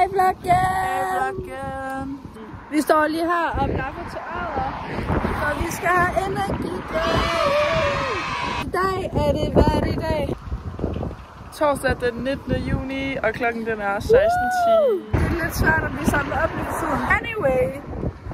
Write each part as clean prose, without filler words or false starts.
Hej vloggen! Vi står lige her og blaffer til øret, for vi skal have energidag. I dag er det, hvad er det i dag? Torsdag den 19. juni, og klokken den er 16:10. Det er lidt svært at blive samlet op lige for tiden. Anyway,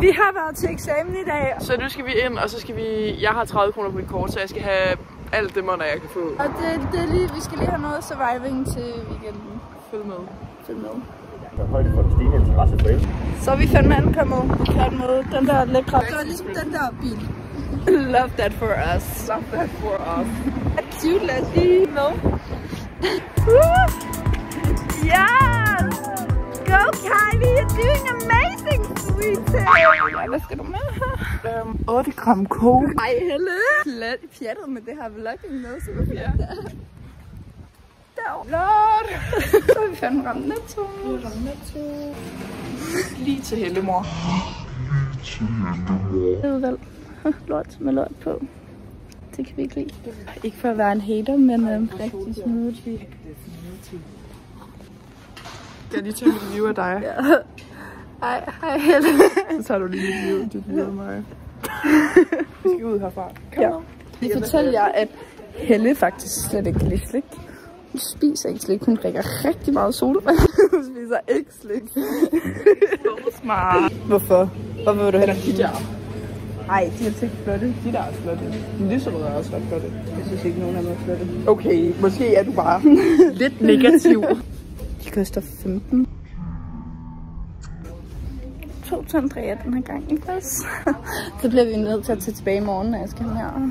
vi har været til eksamen i dag. Så nu skal vi ind, og så skal vi... Jeg har 30 kroner på mit kort, så jeg skal have alt det måneder, jeg kan få. Og det er lige, vi skal lige have noget surviving til weekenden. Følg med. Højde for den stigende interesse for el. Så er vi fandme ankommet. Vi kan med den der lækre. Det var ligesom den der bil. Love that for us. Love that for us. Cute, lad os lige med. Yes! Go Kylie, you're doing amazing, sweetie! Hvad skal du med her? 8 gram coke. Ej, Helle! Slet pjattet med det her vlogging med, så vi er der. Lord! Så har vi fandme ramt Netto. Lige til Hellemor. Det er vel lort med lort på. Det kan vi ikke lide. Ikke for at være en hater, men rigtig smoothie. Skal jeg lige tage mit liv af dig? Ja. Hej Helle. Så tager du lige mit liv, dit liv af mig. Vi skal ud herfra. Kom Ja. Vi fortæller jer, at Helle faktisk slet ikke kan lide slik. Hun spiser ikke slik, hun drikker rigtig meget sodavand. Hun spiser ikke slik. Så smart. Hvorfor? Hvorfor vil du hellere De der. Ej, de er ikke flotte. De der er flotte. Men lyserøde er også ret flotte. Jeg synes ikke, nogen af dem er flotte. Okay, måske er du bare lidt negativ. De koster 15. 2 ton drejer den her gang, ikke også? Så bliver vi nødt til at tage tilbage i morgen, når jeg skal her.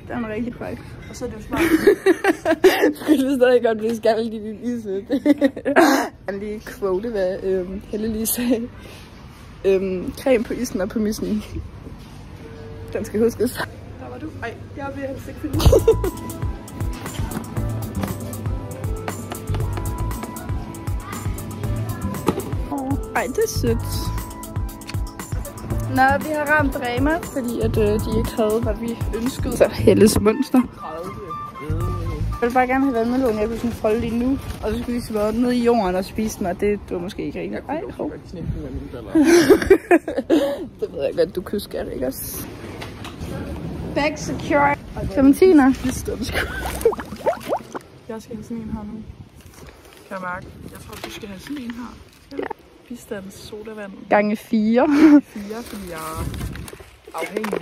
Den er rigtig fræk. Og så er det jo smart. Du kan stadig godt blive skaldet i din ise. Jeg lige quote, hvad Helle lige sagde. Creme på isen og på missen. Den skal huskes. Der var du. Ej, jeg vil helst ikke finde. Ej, det er sødt. Nå, vi har ramt Rema, fordi at, de ikke havde, hvad vi ønskede. Så Helles monster. Jeg ville bare gerne have vandmelon, jeg kunne sådan folde lige nu. Og så skulle vi så ned i jorden og spise den, og det var måske ikke rigtig. Ej, hov. Det ved jeg godt, du kysker det, ikke også? Bag secure. Clementiner. Jeg skal have sådan en her nu. Kan jeg mærke? Jeg tror, du skal have sådan en her. Ja. Bistandens sodavand. Gange 4. 4, fordi jeg er afhængig.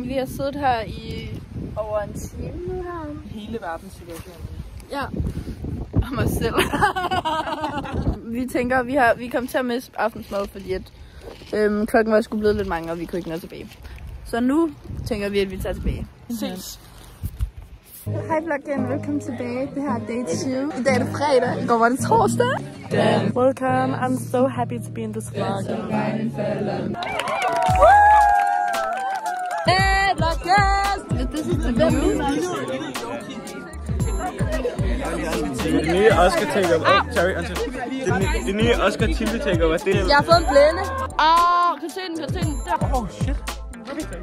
Vi har siddet her i over en time nu her. Hele verdenssituationen. Ja. Og mig selv. Vi tænker, vi kom til at miste aftensmad, fordi at klokken var sgu blevet lidt mange, og vi kunne ikke nå tilbage. Så nu tænker vi, at vi tager tilbage. Ses. Hej vloggen, velkommen tilbage. Det her er day 2. I dag er det fredag. I går var det torsdag. Welcome, I'm so happy to be in this vlog. Hey vloggen! This is the view. Det nye Oscar takeover. Sorry, det nye Oscar Tilde takeover. Jeg har fået en blænde. Kan du se den? Kan du se den? Der. Shit.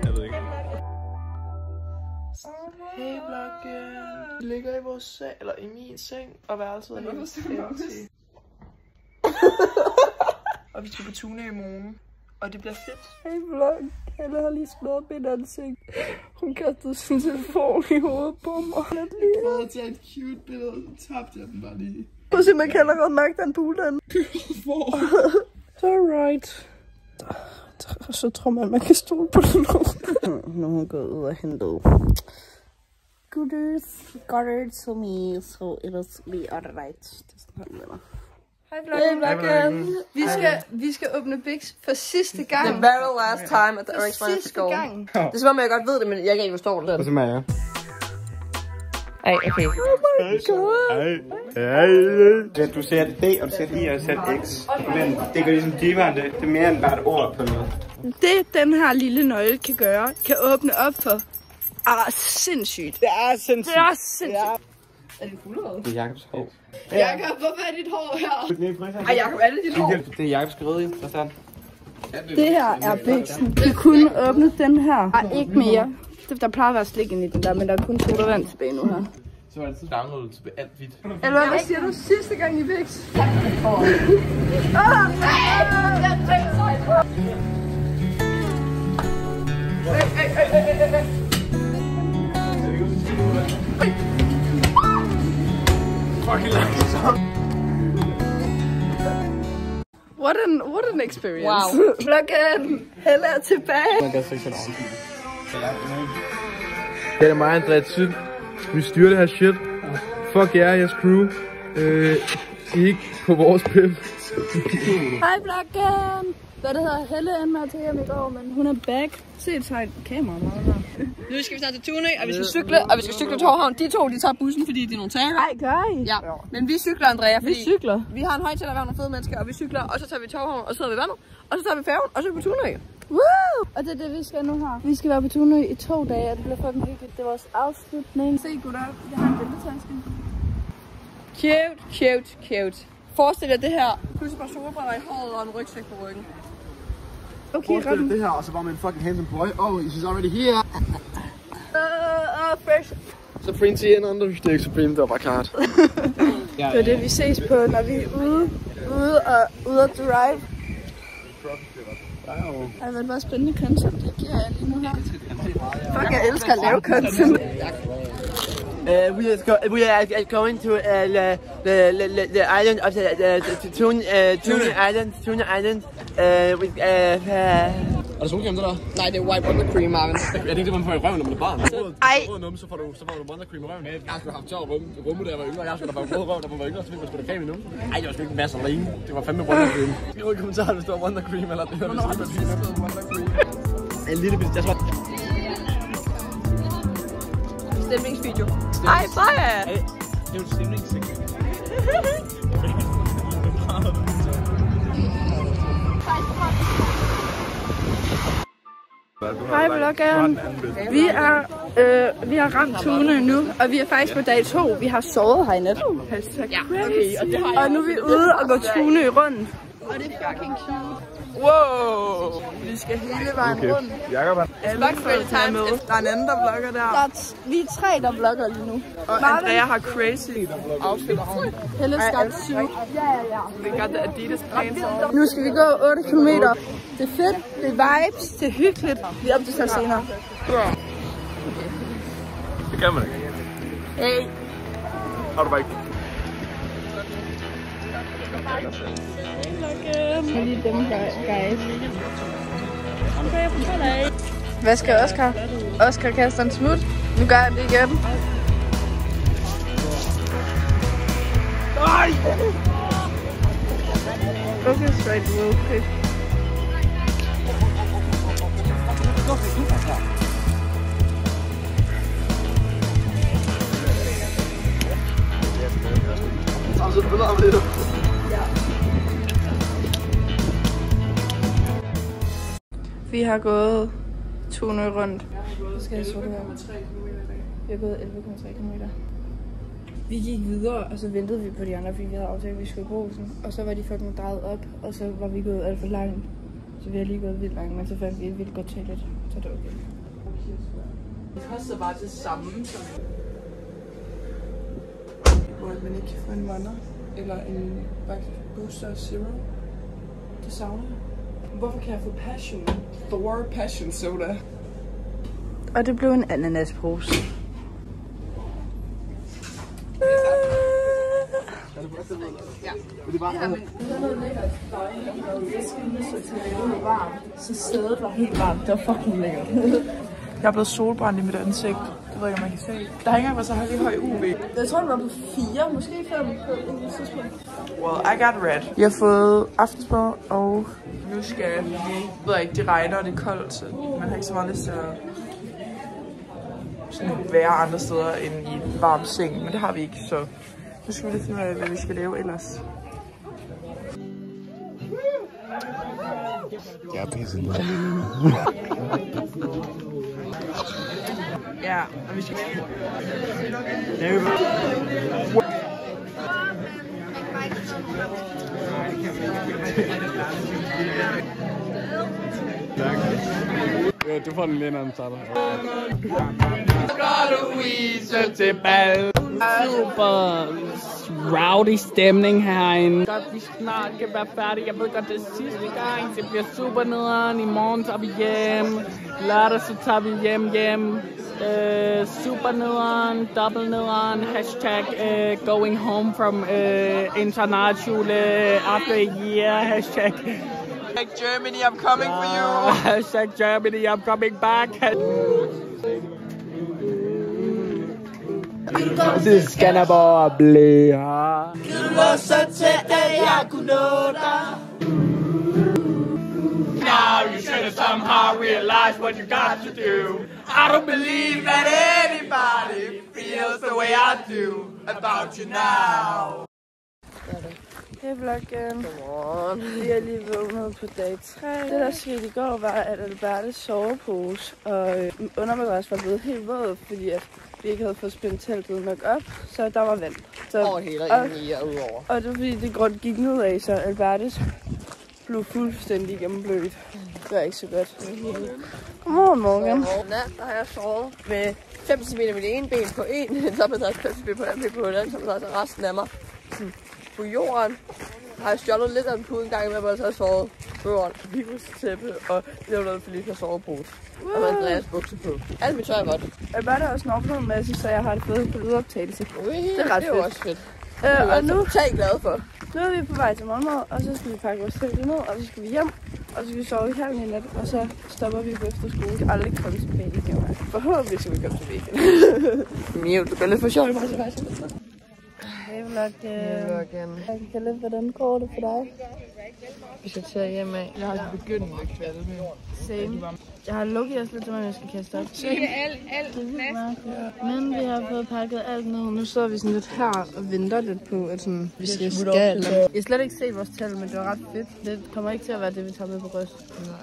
Jeg ved ikke. Hey vloggen. Vi ligger i vores seng, eller i min seng, og værelset er helt empty. Og vi skal på turné i morgen, og det bliver fedt. Hey vlog, Helle har lige slået op i et ansigt. Hun kastede sin telefon i hovedet på mig. Jeg prøvede at tage et cute billede, så tabte jeg den bare lige. Prøv at se, man kan godt mærke den bule den. It's alright. Så tror man kan stole på den nu. Nu er hun gået ud og hentet gooders to me, so it was be alright. Det er sådan her med mig. Hej vloggen. Vi skal åbne Bix for sidste gang. The very last time at the Orange Minor School. Det er som om jeg godt ved det, men jeg kan ikke forstå det. Og så er jeg. Ej, okay. Oh my god. Ja, du ser det D, og du ser I, og du ser X. Men det gør ligesom diveren, det er mere end bare et ord på noget. Det, den her lille nøgle kan gøre, kan åbne op for, sindssygt. Det er sindssygt. Det er sindssygt. Er det fuldhåret? Det er Jakobs hår. Jakob, hvorfor er dit hår her? Ej, Jacob, er det dit hår? Det er Jakobs grøde, forstand. Det her er Bixen. Vi kunne åbne den her. Ej, ikke mere. Der plejer at være slik ind i den der, men der er kun sodavand tilbage nu her. Så var det så downloadet til alt vidt. Eller hvad siger du sidste gang i Vix? Fucking langsomt. What an experience. Wow. Vloggen, Helle er tilbage. Det er mig, Andreas Syd. Vi styrer det her shit. Fuck jer, jeres crew. I er ikke på vores pil. Hej vloggen. Hvad det hedder, Helle endte med at tage hjem i går, men hun er back. Se et sejt kamera, meget. Nu skal vi snart til Tunø, og vi skal cykle, og vi skal cykle til Hårhavn. De tager bussen, fordi de er nogle tager. Nej, gør I? Ja, men vi cykler, Andrea, fordi Vi cykler. vi har en højtaler, vi har nogle fede mennesker, og vi cykler, og så tager vi Hårhavn, og så tager vi vandet, og så tager vi færgen, og så er vi på Tunø. Woo! Og det er det, vi skal nu her. Vi skal være på Tunø i 2 dage, og det bliver fucking hyggeligt. Det er vores afslutning. Se gutter, jeg har en bæltetaske. Cute, cute, cute. Forestil dig det her, pludselig bare solbriller i håret og en rygsæk på ryggen. Okay, Forestil dig det her, og så var man en fucking handsome boy. Oh, she's already here. fresh. Supreme TN understick, Supreme, det var bare klart. Det er det, vi ses på, når vi er ude at drive. Ej, det var spændende content, det giver jeg lige nu her. Fuck, jeg elsker at lave content. We are going to the island of Tuna Island. Er der solcreme det der? Nej, det er white wonder cream, Marvin. Jeg tænkte, det man får i røven, når man er barn. Ej. Rød numse, så får du wondercream i røven. Jeg skulle have haft tør rumme, da jeg var yngre. Jeg skulle have været rød røv, da man var yngre, så fik man sgu da creme i numsen. Ej, det var sgu ikke en masse alene. Det var fandme wondercream. Skriv i kommentarer, hvis det var wondercream, eller det var wondercream. En lille bit, jeg tror... Stemningsvideo. Ej, Freja! Det er jo et stemningssegment. Hej vloggen. Vi har ramt Tunø nu, og vi er faktisk på dag 2. Vi har sovet her i nat. Ja, okay, Og nu er vi ude og gå Tunø rundt. Og det er fucking cute. Wow! Vi skal hele vejen rundt. Alle folk er med. Der er en anden, der vlogger der. Vi er 3, der vlogger lige nu. Og Andrea har crazy outfit. Helle skal syg. We got the Adidas pants on. Nu skal vi gå 8 km. Det er fedt, det er vibes, det er hyggeligt. Vi opdaterer senere. Det kan man ikke. Hey. Har du bare ikke? Lige dem, guys. Hvad skal Oscar? Oscar kaster en smut. Nu gør han det igen. Nej! Okay, straight okay. Vi har gået Tunø rundt. Så skal jeg så det her. Vi har gået 11,3 km. Vi gik videre, og så ventede vi på de andre, fordi vi havde aftalt, at vi skulle i Brugsen. Og så var de fucking drejet op, og så var vi gået alt for langt. Så vi har lige gået vildt langt, men så fandt vi et vildt godt toilet. Så det var okay. Det koster bare det samme som... Hvor man ikke kan få en Wonder eller en Booster Zero. Det savner jeg. Hvorfor kan jeg få Passion? Thor Passion Soda. Og det blev en ananaspose. Så stedet var helt varmt. Det var fucking lækkert. Jeg er blevet solbrændt i mit ansigt. Det ved jeg ikke, om man kan se. Der har ikke engang været så høj UV. Jeg tror, det var på 4, måske 5 på et tidspunkt. Well, I got red. Jeg har fået aftensmad, og nu skal jeg ved ikke, det regner og det er koldt, så man har ikke så meget lyst til at sådan være andre steder end i en varm seng, men det har vi ikke, så nu skal vi lige finde ud af, hvad vi skal lave ellers. Jeg er pisse nu. Ja, og vi skal... Du får den lige, når den starter. Skal du vise til bal? Super rowdy stemning herinde. Godt, vi snart kan være færdige. Jeg ved godt, det er sidste gang. Det bliver super nederen. I morgen tager vi hjem. Lørdag så tager vi hjem. Super nederen, double nederen. Hashtag going home from international after a year. Hashtag Germany, I'm coming for you. Hashtag Germany, I'm coming back. Det skal der bare blive her. Du var så tæt, at jeg kunne nå dig. Now you should have somehow realized what you got to do. I don't believe that anybody feels the way I do about you now. Hej vloggen. Vi er lige vågnet på dag 3. Det der skete i går var, at Albertes sovepose og undermadras var blevet helt våd, fordi at vi ikke havde fået spændt teltet nok op, så der var vand. Så, Over hele og ind og udover. Og det var fordi det grund gik nedad, så Albertes blev fuldstændig gennemblødt. Det var ikke så godt. Godmorgen, Morgan. Nat, der har jeg sovet med 5 cm med det ene ben på en, så med 5 cm på den anden ben på den anden, så resten af mig på jorden. Har jeg stjålet lidt af en pude en gang med, hvor jeg har sovet på jorden, virustæppe og lavet Philippe sovepose. Og med Andreas bukser på. Alt mit tøj er godt. Alberta har også snorklet en masse, så jeg har det fået på lydoptagelse. Det er ret fedt. Det er også fedt. Og nu totalt glad for. Nu er vi på vej til morgenmad, og så skal vi pakke vores telt ned, og så skal vi hjem. Og så skal vi sove i hallen i nat, og så stopper vi på efterskole. Vi skal aldrig komme tilbage igen. Forhåbentlig skal vi komme tilbage igen. Mio, du bliver lidt for sjov i mig, så faktisk. Hej vloggen. Kalle, hvordan går det for dig? Vi skal tage hjem af. Jeg har begyndt at kvalme. Same. Jeg har lukket os lidt, som jeg skal kaste op. Alt men vi har fået pakket alt ned. Nu står vi sådan lidt her og venter lidt på, at sådan, vi skal. Jeg har slet ikke set vores tal, men det var ret fedt. Det kommer ikke til at være det, vi tager med på bryst. Nej.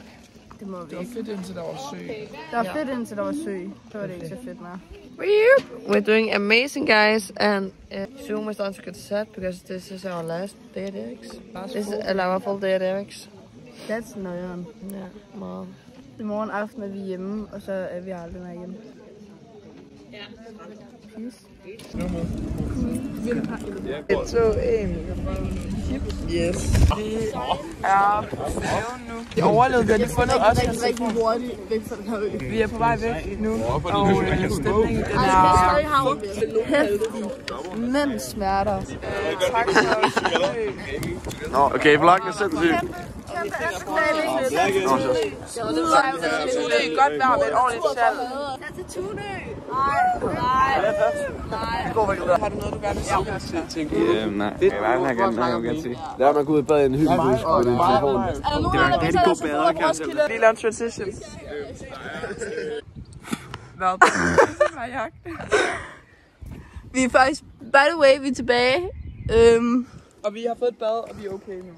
Det må vi ikke. Det var fedt indtil der var sø. Det var fedt indtil der var sø. Så var det ikke så fedt mere. We're doing amazing, guys, and soon we're starting to get set because this is our last day at Eric's. This is our full day at Eric's. That's nøjeren. Ja, meget. I morgen aften er vi hjemme, og så er vi aldrig mere hjemme. Ja. Peace. 1, 2, 1. Yes. Vi er på færgen nu. Vi overlevede, vi har lige fundet os. Rigtig hurtigt væk fra den her ø. Vi er på vej væk nu, og stemningen den er heftig. Men smerter. tak for os. Okay, vloggen er sindssygt. Det er godt vejr med et ordentligt sal. Har du noget, du gerne vil sige? Nej, det jeg vil gerne sige. Der er man gå ud i bad i en hyldebus på din telefon. Det var en rigtig god bader, kan jeg sige. Lige lave en transition. Hvad? Vi er faktisk, by the way, vi er tilbage. Og vi har fået et bad, og vi er okay nu.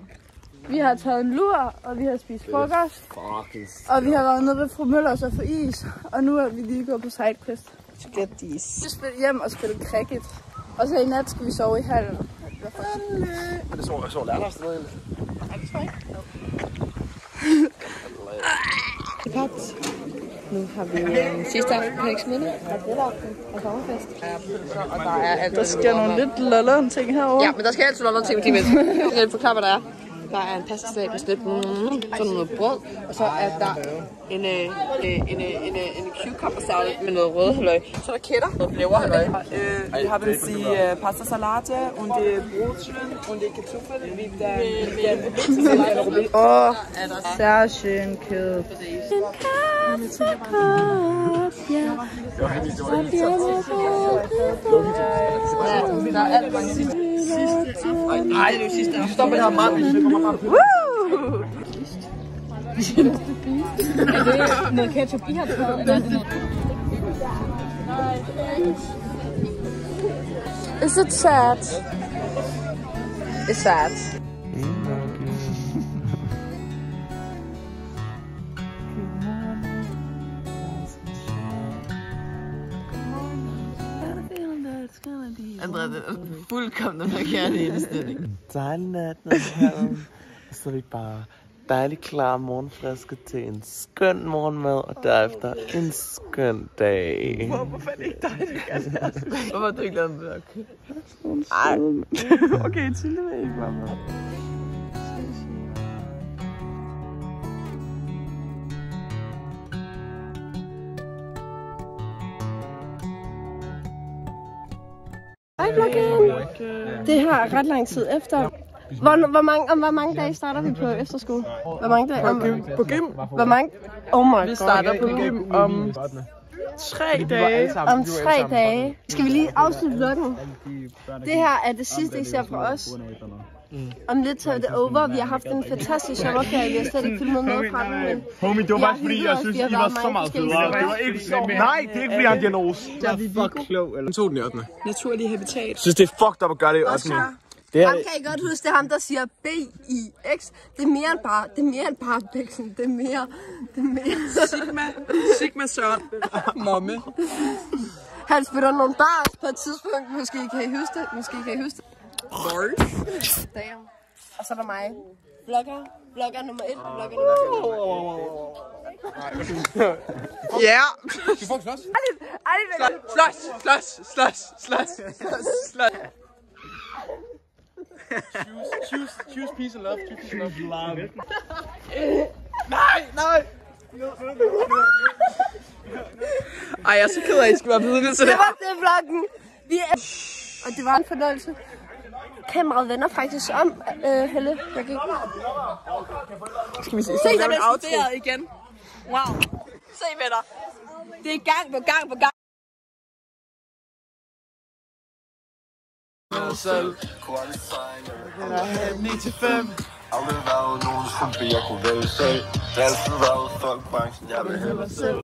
Vi har taget en lur, og vi har spist frokost. Og vi har været nede ved fru Møllers og få is. Og nu er vi lige gået på sidequest. Get these. Vi spiller hjem og spiller cricket. Og så i nat skal vi sove i hallen. Men det så lærte os noget egentlig. Nu har vi sidste aften på X-Minde. Og sommerfest. Og der er alt. Der sker nogle lidt lollede ting herovre. Ja, men der skal altid lollede ting på 10 minutter. Jeg kan forklare, hvad der er. Der er en pastasalat med lidt sådan noget brød, og så er der en cucumber salad med noget rødhalløj. Så er der kætter, noget flavorhalløj. Wir haben sie Pasta Salate und die Brotchen und die Kartoffeln mit Åh, sehr schön kød. Nej, det er jo sidste aften. Stop med det her mand. Er det noget ketchup, I har taget? Is it sad? It's sad. Andrea, det er fuldkommen forkert indstilling. Dejlig nat, når vi så er vi bare dejlig klar morgenfriske til en skøn morgenmad, og derefter en skøn dag. Hvorfor er det ikke dig, der gør det? Hvorfor har du ikke lavet en blok? Ej. Okay, Tilde vil ikke være med. Hej, vloggen! Det her er ret lang tid efter. Hvor mange dage starter vi på efterskole? Hvor mange dage? På gym? Hvor mange? Oh my god. Vi starter på gym om 3 dage. Om 3 dage. Skal vi lige afslutte vloggen? Det her er det sidste, I ser fra os. Om lidt tager det over. Vi har haft en fantastisk sommerferie. Vi har slet ikke filmet noget fra den. Men homie, det var bare fordi, jeg synes, I var så meget federe. Det var ikke så... Nej, det er ikke fordi, han diagnose. Jeg er fuck klog, eller? Tog den i 8. Naturlig habitat. Jeg synes, det er fucked up at gøre det i 8. Det ham kan I godt huske, det er ham, der siger B-I-X. Det er mere end bare Bæksen. Det er mere. Sigma Søren. Momme. Han spiller nogle bars på et tidspunkt. Måske kan I huske det. Damn. Og så er der mig. Vlogger nummer 1. Ja. Du får slås. Slås. Choose peace and love. Nej. Ej, jeg er så ked af, at I skal være vidne til det. Det var det vloggen. Og det var en fornøjelse. Kameraet vender faktisk om, Helle. Jeg kan ikke. Skal vi se? Se, der bliver studeret igen. Wow. Se, venner. Det er gang på gang. Selv. Jeg har 9-5. Aldrig været nogen, som jeg kunne vælge selv. Det har altid været fuck branchen, jeg vil hellere selv.